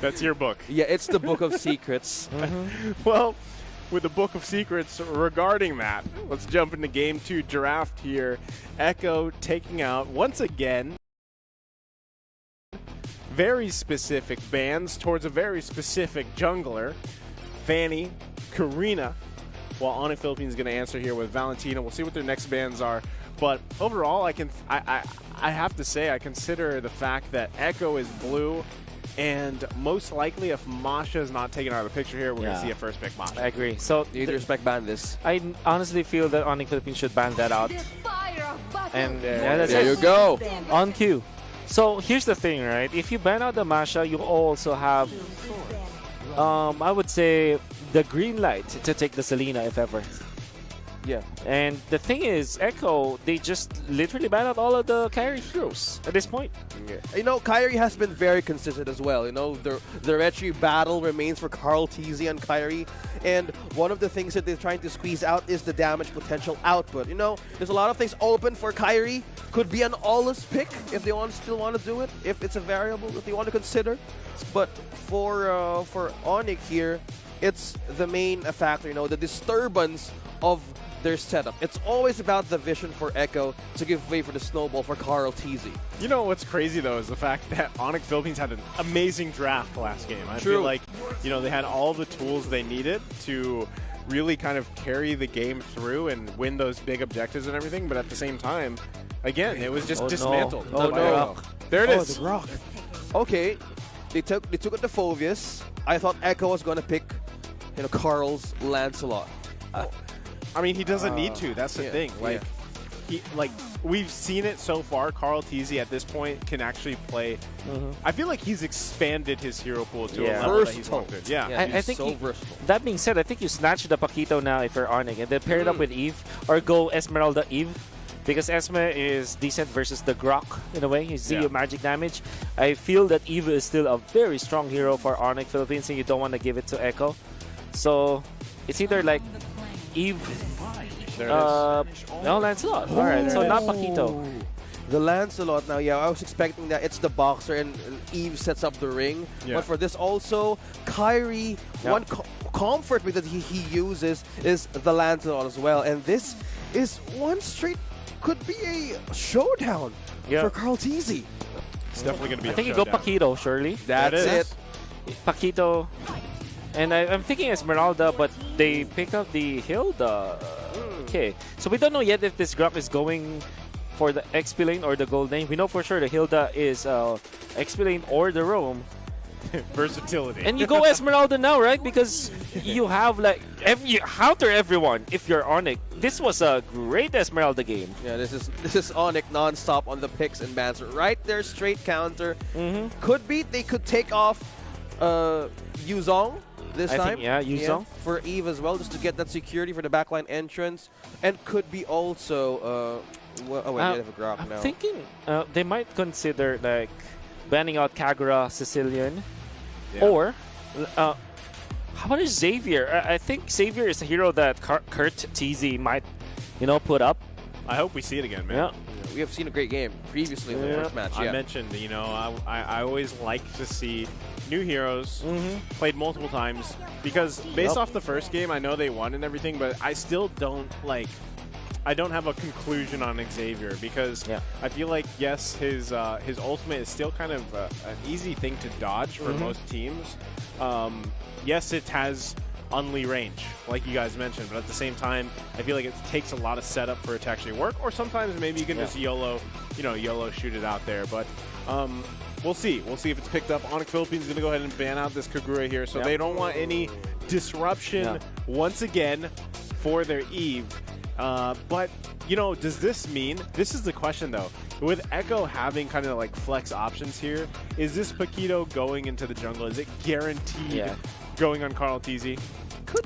That's your book. Yeah, it's the Book of Secrets. Well, with the Book of Secrets regarding that, let's jump into Game 2 draft here. Echo taking out, once again, very specific bans towards a very specific jungler. Fanny, Karina, while ONIC Philippines is going to answer here with Valentina. We'll see what their next bans are. But overall, I have to say, I consider the fact that Echo is blue, and most likely if Masha is not taken out of the picture here, we're going to see a first pick Masha. I agree. So You need to respect ban this. I honestly feel that ONIC Philippines should ban that out. And yeah, that's There it. you go. On cue. So here's the thing, right? If you ban out the Masha, you also have, I would say, the green light to take the Selena if ever. Yeah. And the thing is, Echo, they just literally ban out all of the carry heroes at this point. You know, Kyrie has been very consistent as well. You know, the retry battle remains for Carl TZ and Kyrie. And one of the things that they're trying to squeeze out is the damage potential output. You know, there's a lot of things open for Kyrie. Could be an all-less pick if they still want to do it, if it's a variable that they want to consider. But for ONIC here, it's the main factor, you know, the disturbance of their setup. It's always about the vision for Echo to give way for the snowball for Carl TZ. You know what's crazy though is the fact that ONIC Philippines had an amazing draft last game. I feel like, you know, they had all the tools they needed to really kind of carry the game through and win those big objectives and everything, but at the same time, again, it was just dismantled. Oh no. There it is. The rock. Okay, they took it to Phovius. I thought Echo was gonna pick, you know, Carl's Lancelot. I mean, he doesn't need to. That's the thing. Like, we've seen it so far. Carl TZ at this point can actually play. I feel like he's expanded his hero pool to a level that he's wanted. Yeah. I think so versatile. That being said, I think you snatch the Paquito now if you're ONIC and then pair it up with Eve or go Esmeralda Eve. Because Esme is decent versus the Grok in a way. You see your magic damage. I feel that Eve is still a very strong hero for ONIC Philippines and you don't want to give it to Echo. So it's either like Eve, no, Lancelot. Alright, so not Paquito. The Lancelot now, yeah, I was expecting that it's the boxer and Eve sets up the ring. But for this also, Kyrie, one comfort that he uses is the Lancelot as well. And this is one straight, could be a showdown for Carl TZ. It's definitely going to be I think you go Paquito, surely. That's it. Paquito. And I'm thinking Esmeralda, but they pick up the Hilda. Okay. So we don't know yet if this Grok is going for the XP lane or the gold lane. We know for sure the Hilda is XP lane or the roam. Versatility. And you go Esmeralda now, right? Because you have like you counter everyone if you're ONIC. This was a great Esmeralda game. Yeah, this is ONIC non-stop on the picks and bans. Right there, straight counter. Could be they could take off Yuzong this time. Yuzong. For Eve as well, just to get that security for the backline entrance. And could be also they have a Grok now. I'm thinking they might consider like banning out Kagura Sicilian. Or how about Xavier? I think Xavier is a hero that Kurt TZ might, you know, put up. I hope we see it again, man. Yeah. We have seen a great game previously in the first match. I mentioned, you know, I always like to see new heroes played multiple times because based off the first game, I know they won and everything, but I still don't I don't have a conclusion on Xavier because I feel like, yes, his ultimate is still kind of an easy thing to dodge for most teams. Yes, it has unleash range, like you guys mentioned, but at the same time, I feel like it takes a lot of setup for it to actually work, or sometimes maybe you can just YOLO shoot it out there, but we'll see. We'll see if it's picked up. ONIC Philippines is going to go ahead and ban out this Kagura here, so they don't want any disruption once again for their Eve. But, you know, does this mean, this is the question though, with Echo having kind of like flex options here, is this Paquito going into the jungle? Is it guaranteed going on Carl TZ?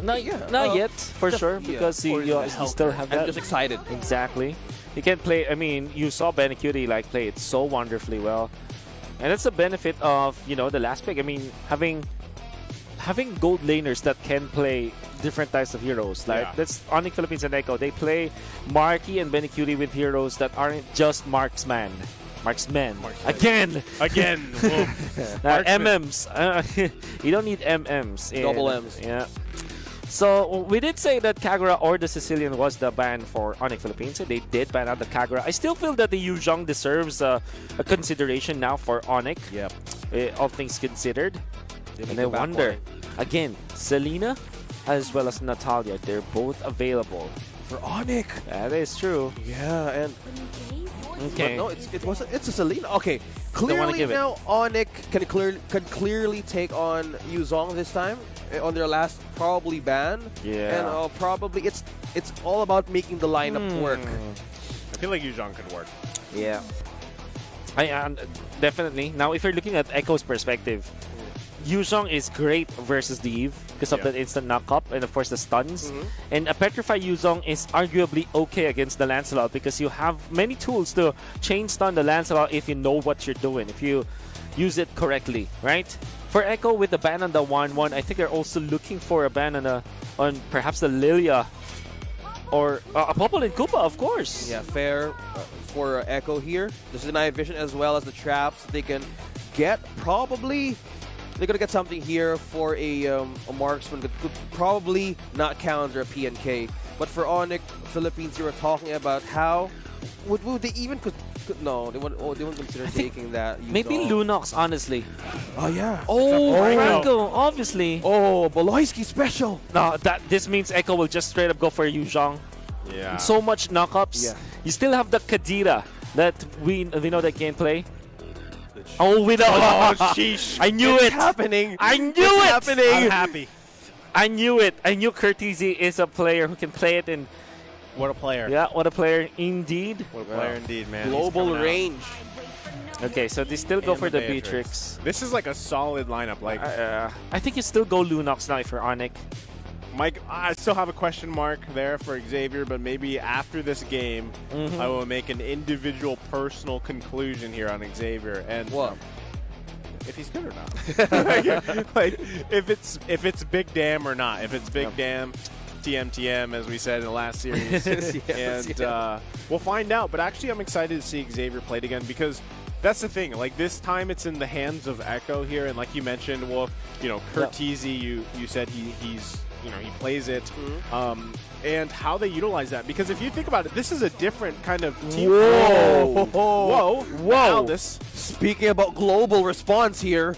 Not yet, for sure, because you still have that. I'm just excited. Exactly. You can play, I mean, you saw Benecutie like play it so wonderfully well. And that's the benefit of, you know, the last pick. I mean, having gold laners that can play different types of heroes. Like that's ONIC Philippines and Echo. They play Marky and Benecutie with heroes that aren't just marksman. Marksman. Marksman. Again. Again. Whoa. Marksman. MMs. You don't need MMs. Double M's. Yeah. So we did say that Kagura or the Sicilian was the ban for ONIC Philippines. They did ban out the Kagura. I still feel that the Yuzhong deserves a consideration now for ONIC. Yep. All things considered. And I the back wonder, line. again, Selena as well as Natalia, they're both available. For ONIC. That is true. Yeah, and Okay. but no, it's a Selena. Okay, wanna clearly give it. now ONIC can clearly take on Yuzhong this time on their last probably ban. Yeah. And probably it's all about making the lineup work. I feel like Yuzhong could work. Yeah. Definitely. Now, if you're looking at Echo's perspective, Yuzhong is great versus the Eve because of the instant knock-up and, of course, the stuns. And a Petrified Yuzhong is arguably okay against the Lancelot because you have many tools to chain stun the Lancelot if you know what you're doing, if you use it correctly, right? For Echo, with the ban on the 1-1, I think they're also looking for a ban on perhaps the Lilia or a Popol and Koopa, of course. Yeah, fair for Echo here. This is night vision as well as the traps they can get. Probably they're gonna get something here for a marksman that could probably not counter a PNK. But for ONIC Philippines, you were talking about how would they even could no, they won't consider taking that. Maybe Lunox, honestly. Oh yeah. Oh, Franco. Franco, obviously. Oh, Boloyski special. No, this means Echo will just straight up go for Yuzhong. Yeah. So much knockups. Yeah. You still have the Kadira that we know that gameplay. Oh, without. Oh, sheesh. I knew It's it. happening. I knew It's it. happening. I'm happy. I knew it. I knew Curtizi is a player who can play it in. What a player. Yeah, what a player indeed. What a player indeed, man. He's Global coming out. range. Okay, so they still go And for the Beatrix. Beatrix. This is like a solid lineup. Like, I think you still go Lunox now for ONIC. Mike, I still have a question mark there for Xavier, but maybe after this game, I will make an individual personal conclusion here on Xavier. And What? if he's good or not. like, if it's Big Dam or not. If it's Big Dam, TM, as we said in the last series. Yes, We'll find out. But actually, I'm excited to see Xavier played again because that's the thing. Like, this time it's in the hands of Echo here. And like you mentioned, Wolf, Curtizi, you said he's he plays it. And how they utilize that. Because if you think about it, this is a different kind of team. Whoa. Aldous. Speaking about global response here.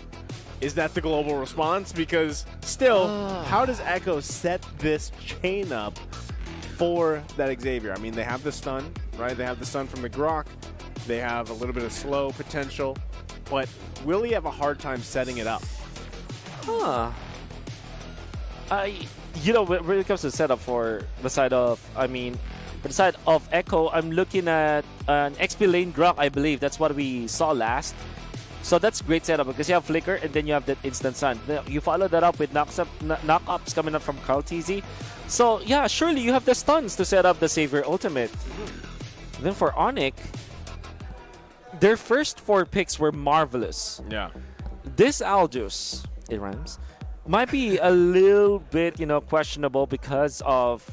Is that the global response? Because still, how does Echo set this chain up for that Xavier? I mean, they have the stun, right? They have the stun from the Grok. They have a little bit of slow potential. But will he have a hard time setting it up? Huh. When it comes to setup for the side of, for the side of Echo, I'm looking at an XP lane Grok, I believe. That's what we saw last. So that's great setup because you have Flicker and then you have that instant stun. You follow that up with knock-ups coming up from Carl TZ. So yeah, surely you have the stuns to set up the Savior ultimate. Then for ONIC, their first 4 picks were marvelous. Yeah. This Aldous, it rhymes, might be a little bit, questionable because of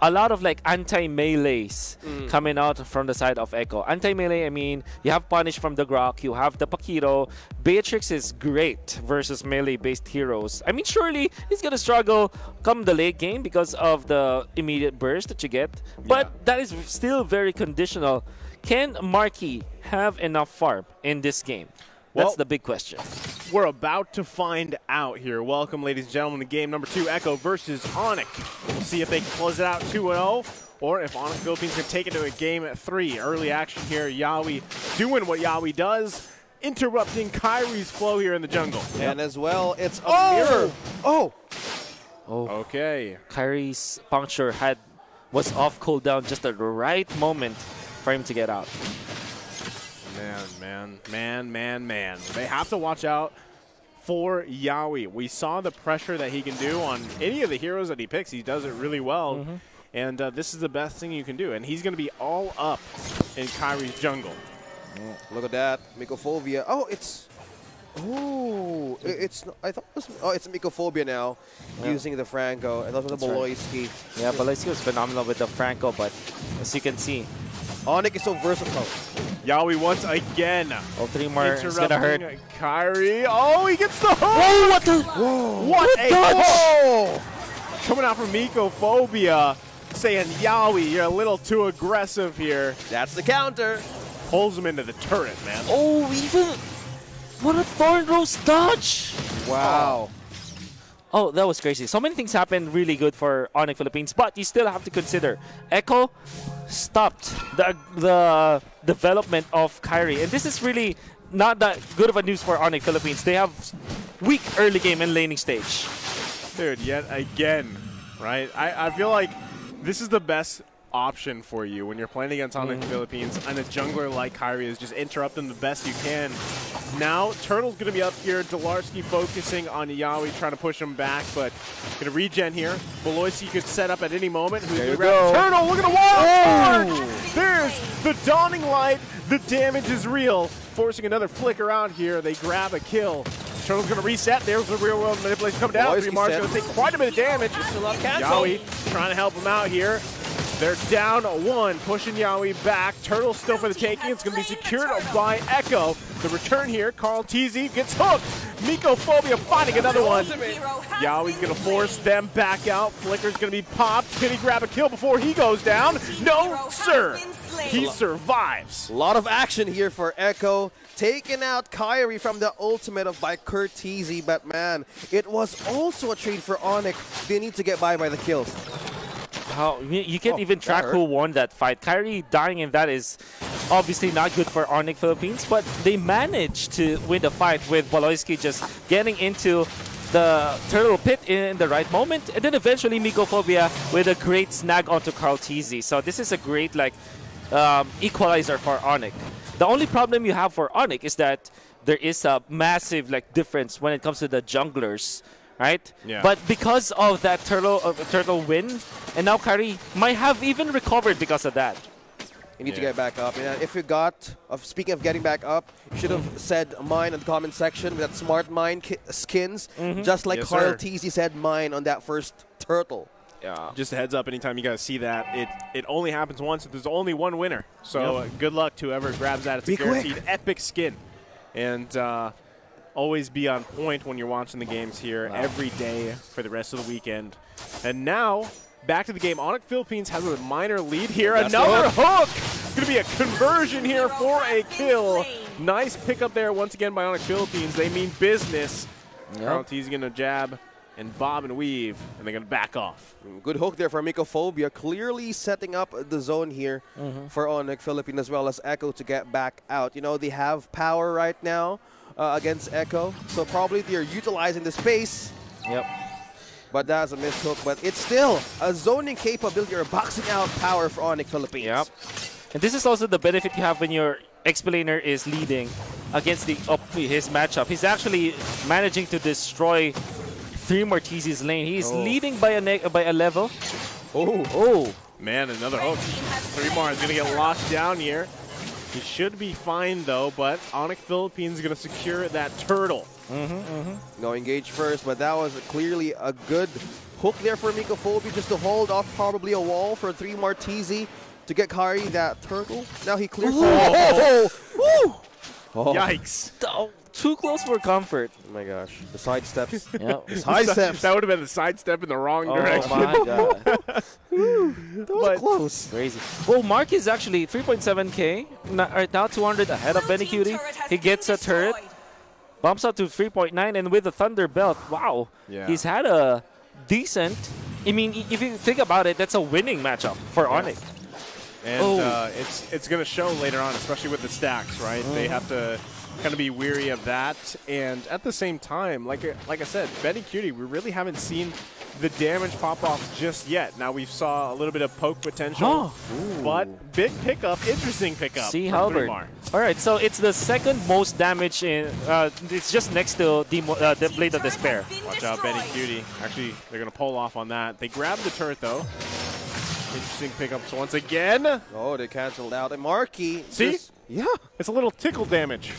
a lot of like anti-melees coming out from the side of Echo. Anti-melee, I mean, you have Punish from the Grok, you have the Paquito. Beatrix is great versus melee-based heroes. I mean, surely he's gonna struggle come the late game because of the immediate burst that you get, but that is still very conditional. Can Marquis have enough farm in this game? That's the big question. We're about to find out here. Welcome, ladies and gentlemen, to game number 2, Echo versus ONIC. We'll see if they can close it out 2-0, or if ONIC Philippines can take it to a game 3. Early action here. Yawi doing what Yawi does, interrupting Kyrie's flow here in the jungle. And as well, it's a mirror. Oh! Okay. Kyrie's puncture was off cooldown just at the right moment for him to get out. Man. They have to watch out for Yawi. We saw the pressure that he can do on any of the heroes that he picks. He does it really well. And this is the best thing you can do. And he's going to be all up in Kyrie's jungle. Look at that. Mycophobia. Oh, it's... Oh, it's... I thought it was... Oh, it's Mycophobia now, using the Franco. I thought it was the Boloyski. Yeah, Boloyski was phenomenal with the Franco, but as you can see, ONIC is so versatile. Yaoi once again. Oh, 3 more. It's gonna hurt. Kyrie. Oh, he gets the hook. Oh, what the? What a Oh! coming out from Mycophobia, saying, Yaoi, you're a little too aggressive here. That's the counter. Pulls him into the turret, man. Oh, even. What a Thorn Rose dodge! Wow. Oh, that was crazy. So many things happened really good for ONIC Philippines, but you still have to consider Echo stopped the development of Kyrie, and this is really not that good of a news for ONIC Philippines. They have weak early game and laning stage. Dude, yet again, right? I feel like this is the best option for you when you're playing against ONIC Philippines, and a jungler like Kyrie is just interrupting the best you can. Now, Turtle's going to be up here. Delarski focusing on Yaoi, trying to push him back, but going to regen here. Beloisi could set up at any moment. Who's going to grab Turtle? Look at the wall! There's the dawning light. The damage is real. Forcing another flicker out here. They grab a kill. Turtle's going to reset. There's the real world manipulation come down. Remar's going to take quite a bit of damage. Yaoi trying to help him out here. They're down 1, pushing Yaoi back. Turtle still for the taking. It's going to be secured by Echo. The return here, Carl TZ gets hooked. Mycophobia finding another one. Yaoi's going to force them back out. Flicker's going to be popped. Can he grab a kill before he goes down? No, sir. He survives. A lot of action here for Echo. Taking out Kyrie from the ultimate by Kurt TZ, but man, it was also a trade for ONIC. They need to get by the kills. How you can't even track who won that fight. Kyrie dying in that is obviously not good for ONIC Philippines, but they managed to win the fight with Beloisi just getting into the turtle pit in the right moment, and then eventually Mycophobia with a great snag onto Carl TZ. So this is a great equalizer for ONIC. The only problem you have for ONIC is that there is a massive difference when it comes to the junglers. Right? Yeah. But because of that turtle win, and now Kyrie might have even recovered because of that. You need to get back up. And if you speaking of getting back up, you should have said mine in the comment section with that smart mine skins, just like Carl TZ said mine on that first turtle. Yeah. Just a heads up, anytime you guys see that, it only happens once. There's only one winner. So good luck to whoever grabs that. It's a guaranteed epic skin. And always be on point when you're watching the games here every day for the rest of the weekend. And now, back to the game. ONIC Philippines has a minor lead here. Another hook! Going to be a conversion here for a kill. Nice pickup there once again by ONIC Philippines. They mean business. Carl TZ going to jab and bob and weave, and they're going to back off. Good hook there for Mycophobia. Clearly setting up the zone here for ONIC Philippines as well as Echo to get back out. You know, they have power right now against Echo, so probably they're utilizing the space. Yep. But that's a missed hook. But it's still a zoning capability or boxing out power for ONIC Philippines. Yep. And this is also the benefit you have when your explainer is leading against his matchup. He's actually managing to destroy 3 more TZ's lane. He's leading by a level. Oh. Man, another hook. 3 more is going to get locked down here. He should be fine, though, but ONIC Philippines is going to secure that turtle. No engage first, but that was clearly a good hook there for Mycophobia just to hold off probably a wall for 3 more TZ to get Kyrie that turtle. Now he clears. Yikes. Oh, too close for comfort. Oh my gosh. The side steps. Yep. Side steps. That would have been the sidestep in the wrong direction. Oh my god. That was close. Crazy. Well, Mark is actually 3.7k. Right now, 200 ahead of Benny Cutie. He gets a turret. Bumps up to 3.9, and with the Thunder Belt, wow. Yeah. He's had a decent... I mean, if you think about it, that's a winning matchup for ONIC. And it's going to show later on, especially with the stacks, right? They have to kind of be weary of that. And at the same time, like I said, Benny Cutie, we really haven't seen the damage pop off just yet. Now we saw a little bit of poke potential, but big pickup, interesting pickup. See Halberd. All right, so it's the second most damage in. It's just next to the Blade of Despair. Watch out, Benny Cutie. Actually, they're going to pull off on that. They grab the turret though. Interesting pickups once again. Oh, they canceled out. And Marky. See? Yeah. It's a little tickle damage.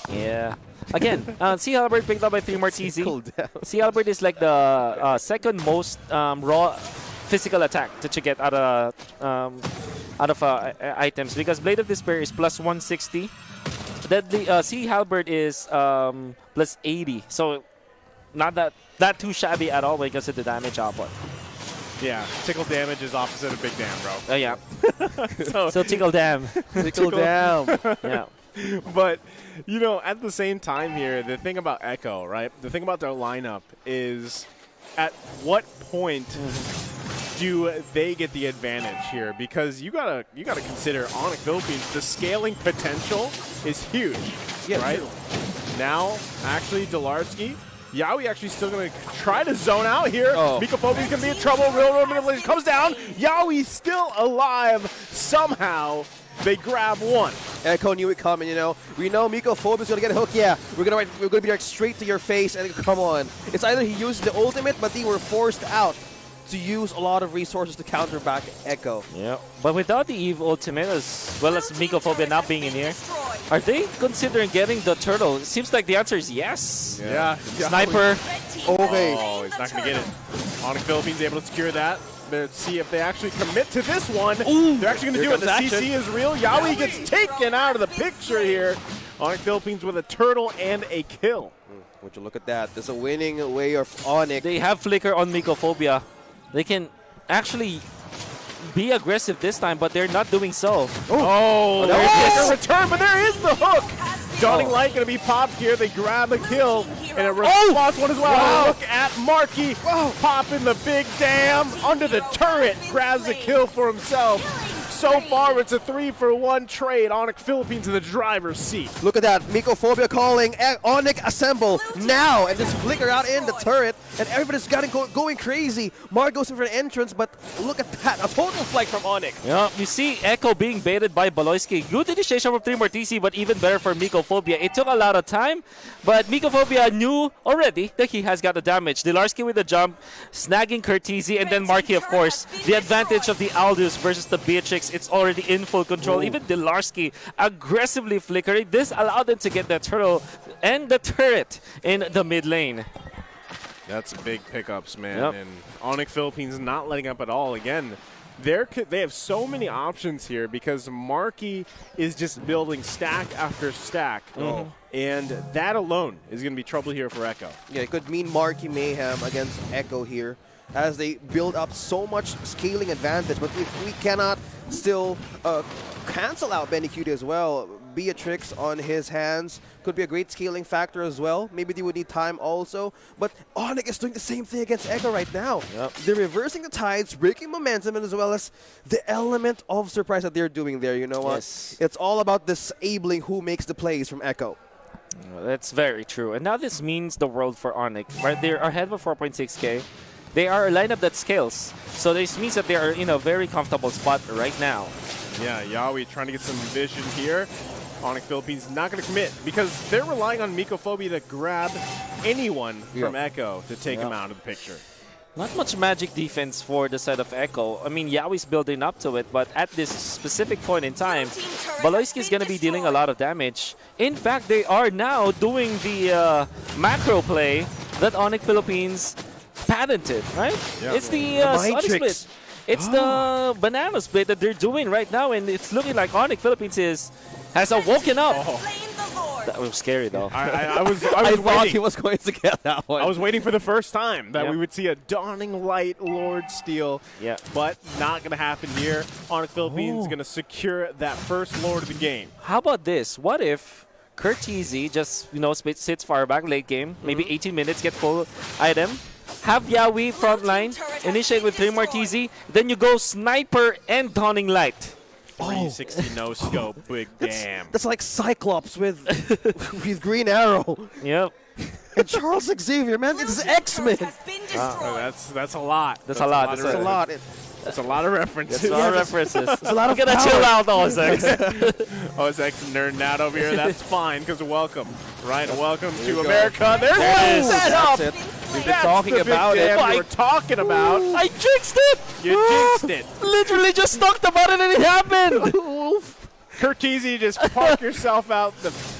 Yeah. Again, Sea Halberd picked up by 3 more TZ. Sea Halberd is like the second most raw physical attack that you get out of out of items because Blade of Despair is plus 160. The Sea Halberd is plus 80. So not that too shabby at all when it comes to the damage output. Yeah, tickle damage is opposite of big damn, bro. Yeah. So tickle damn. Tickle down. Yeah. But, you know, at the same time here, the thing about Echo, right? The thing about their lineup is at what point do they get the advantage here? Because you gotta consider ONIC Philippines, the scaling potential is huge, right? Now, actually, Delarski, Yawi actually still going to try to zone out here. Mikophobia is going to be in trouble. Real World Manipulation comes down. Yawi still alive somehow. They grab one. Echo knew it coming, you know. We know Mikophobia is going to get hooked. Yeah, we're going to be like straight to your face. And come on. It's either he used the ultimate, but they were forced out to use a lot of resources to counter back Echo. Yeah, but without the Eve ultimate, as well as Mikophobia not being in here, are they considering getting the turtle? It seems like the answer is yes. Yeah. Sniper. Okay. Oh, he's not going to get it. ONIC Philippines able to secure that. Let's see if they actually commit to this one. Ooh, they're actually going to do it. The CC is real. Yawi gets taken out of the picture here. ONIC Philippines with a turtle and a kill. Would you look at that? There's a winning way of ONIC. They have Flicker on Mikophobia. They can actually be aggressive this time, but they're not doing so. There's a return, but there is the hook. Dawning Light going to be popped here. They grab a kill, and a response one as well. Wow. Look at Marky popping the big damn under the turret. Grabs a kill for himself. So far, it's a 3-for-1 trade. ONIC Philippines in the driver's seat. Look at that. Mikophobia calling ONIC assemble now, and just flicker out in the turret, and everybody's going crazy. Mark goes in for an entrance, but look at that. A total flight from ONIC. Yeah, you see Echo being baited by Baloyski. Good initiation from 3 TC, but even better for Mikophobia. It took a lot of time, but Mikophobia knew already that he has got the damage. Delarski with the jump, snagging Curtizi, and then Marky, of course. The advantage of the Aldous versus the Beatrix, it's already in full control. Even Delarski aggressively flickering. This allowed them to get the turtle and the turret in the mid lane. That's big pickups, man. And ONIC Philippines not letting up at all. Again, they have so many options here because Marky is just building stack after stack. And that alone is going to be trouble here for Echo. Yeah, it could mean Marky mayhem against Echo here as they build up so much scaling advantage. But if we cannot still cancel out Benny Cutie as well, Beatrix on his hands could be a great scaling factor as well. Maybe they would need time also. But ONIC is doing the same thing against Echo right now. They're reversing the tides, breaking momentum, and as well as the element of surprise that they're doing there. You know what? It's all about disabling who makes the plays from Echo. That's very true. And now this means the world for ONIC. Right? They're ahead of 4.6k. They are a lineup that scales. So this means that they are in a very comfortable spot right now. Yeah, Yawi trying to get some vision here. ONIC Philippines not going to commit because they're relying on Mikophobia to grab anyone from Echo to take him out of the picture. Not much magic defense for the side of Echo. I mean, Yawi's building up to it, but at this specific point in time, Baloyski is going to be dealing a lot of damage. In fact, they are now doing the macro play that ONIC Philippines patented, right? Yeah. It's the Sonic Split. It's the banana split that they're doing right now, and it's looking like ONIC Philippines has woken up. That was scary, though. I was I thought waiting. he was going to get that one. I was waiting for the first time that we would see a Dawning Light Lord steal. But not going to happen here. ONIC Philippines going to secure that first Lord of the game. How about this? What if Curtizi just, sits far back late game, maybe 18 minutes, get full item, have Yawi frontline, initiate with 3 TZ, then you go Sniper and Dawning Light. 360 no scope, big damn. That's like Cyclops with Green Arrow. Yep. And Charles Xavier, man, it's X-Men. That's a lot. That's a lot. That's a lot. That's a lot of references. That's a lot of references. It's a lot of Gonna chill out, OSX. OSX nerding out over here. That's fine, because welcome. Right? Welcome to America. There's one set up. We've been talking about it. We were talking about. I jinxed it. You jinxed it. Literally just talked about it and it happened. Curtizi, just park yourself out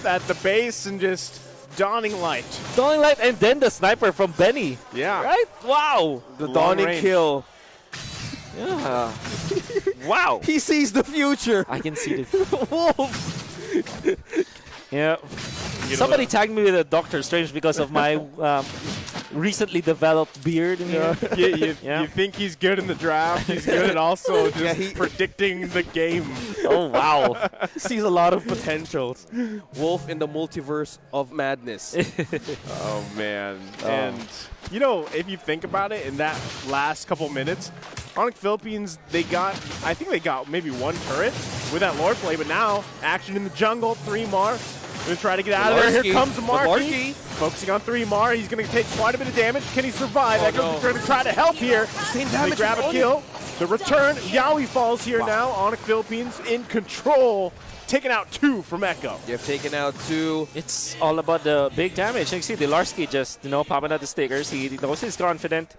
at the base and just Dawning Light. Dawning Light and then the sniper from Benny. Yeah. Right? Wow. The Dawning kill. Yeah. Wow. He sees the future. I can see it. Wolf. Yeah. Somebody tagged me with a Doctor Strange because of my recently developed beard. In here. You think he's good in the draft? He's good at also just predicting the game. Oh, wow. Sees a lot of potentials. Wolf in the multiverse of madness. Oh, man. And, you know, if you think about it, in that last couple minutes, ONIC Philippines, I think they got maybe one turret with that Lord play, but now action in the jungle, 3mar. Going to try to get out of there. Here comes Marky. Focusing on 3mar. He's going to take quite a bit of damage. Can he survive? Echo's going to try to help here. They grab a kill. The return. Yaoi falls here now. ONIC Philippines in control. Taking out 2 from Echo. You've taken out 2. It's all about the big damage. You see Delarski just, popping out the stickers. He knows he's confident.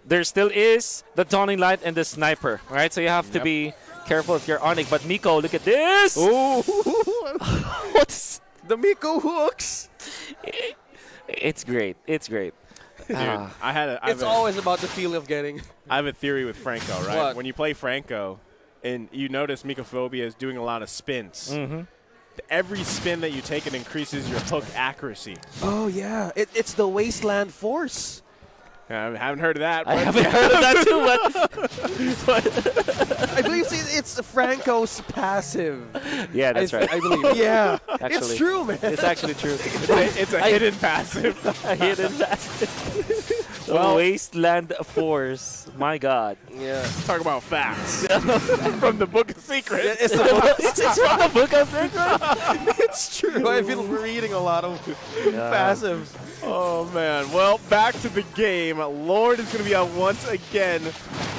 There still is the Dawning Light and the Sniper, right? So you have to be careful if you're ONIC. But Miko, look at this! Ooh. What's The Miko hooks? It's great. It's great. Dude, It's always about the feeling of getting. I have a theory with Franco, right? What? When you play Franco, and you notice Mikophobia is doing a lot of spins. Every spin that you take, it increases your hook accuracy. Oh, yeah. It's the Wasteland Force. I haven't heard of that. I haven't heard of that too, but I believe it's Franco's passive. yeah, that's right. I believe. Yeah. Actually, It's true, man. It's actually true. It's a hidden passive. A hidden passive. The Well- Wasteland Force. My God. Yeah. Talk about facts from the Book of Secrets. It's from the Book of Secrets. It's true. I've been reading a lot of passives. Oh, man. Well, back to the game. Lord is going to be out once again.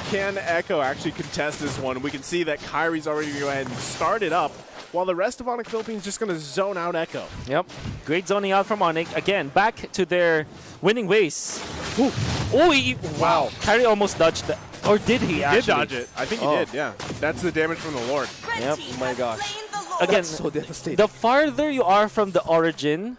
Can Echo actually contest this one? We can see that Kyrie's already going to go ahead and start it up, while the rest of ONIC Philippines just going to zone out Echo. Yep. Great zoning out from ONIC. Again, back to their winning ways. Ooh. Oh, wow. Kyrie almost dodged that. Or did he actually? Did dodge it. I think he did, yeah. That's the damage from the Lord. Yep. Oh, my gosh. Again, So devastating. the farther you are from the origin,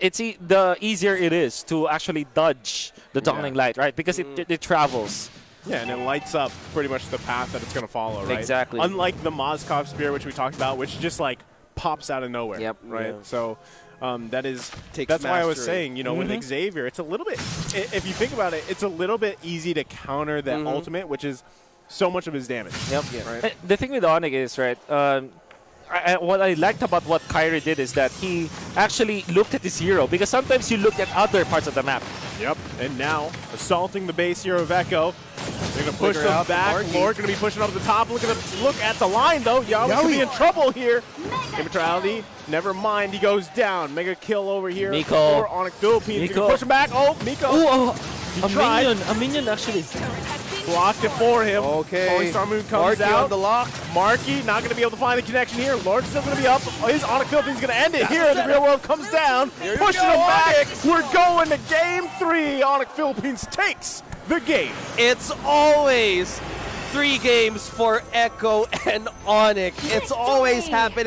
the easier it is to actually dodge the Dawning Light, right? Because it travels. Yeah, and it lights up pretty much the path that it's going to follow, right? Exactly. Unlike the Mozkov Spear, which we talked about, which just like pops out of nowhere. Yep. Right. Yeah. So that's Takes why I was mastery. saying, with Xavier, it's a little bit. If you think about it, it's a little bit easy to counter that ultimate, which is so much of his damage. Yep. Right. The thing with ONIC is, right, what I liked about what Kyrie did is that he actually looked at his hero, because sometimes you look at other parts of the map. Yep. And now, assaulting the base hero of Echo. They're going to push Figure them out back. Marky. Lord going to be pushing up the top. Look at the line, though. Yaoi could be in trouble here. Immortality, never mind. He goes down. Mega kill over here Miko. for ONIC Philippines. Miko. Push him back. Oh, Miko. tried. A minion actually. Blocked it for him. Okay. Falling Star Moon comes Marky out. on the lock. Marky not going to be able to find the connection here. Lord's still going to be up. His ONIC Philippines going to end it here. The real world comes down. Here you Pushing go, him back. ONIC. We're going to game 3. ONIC Philippines takes the game. It's always 3 games for Echo and ONIC. It's always happening.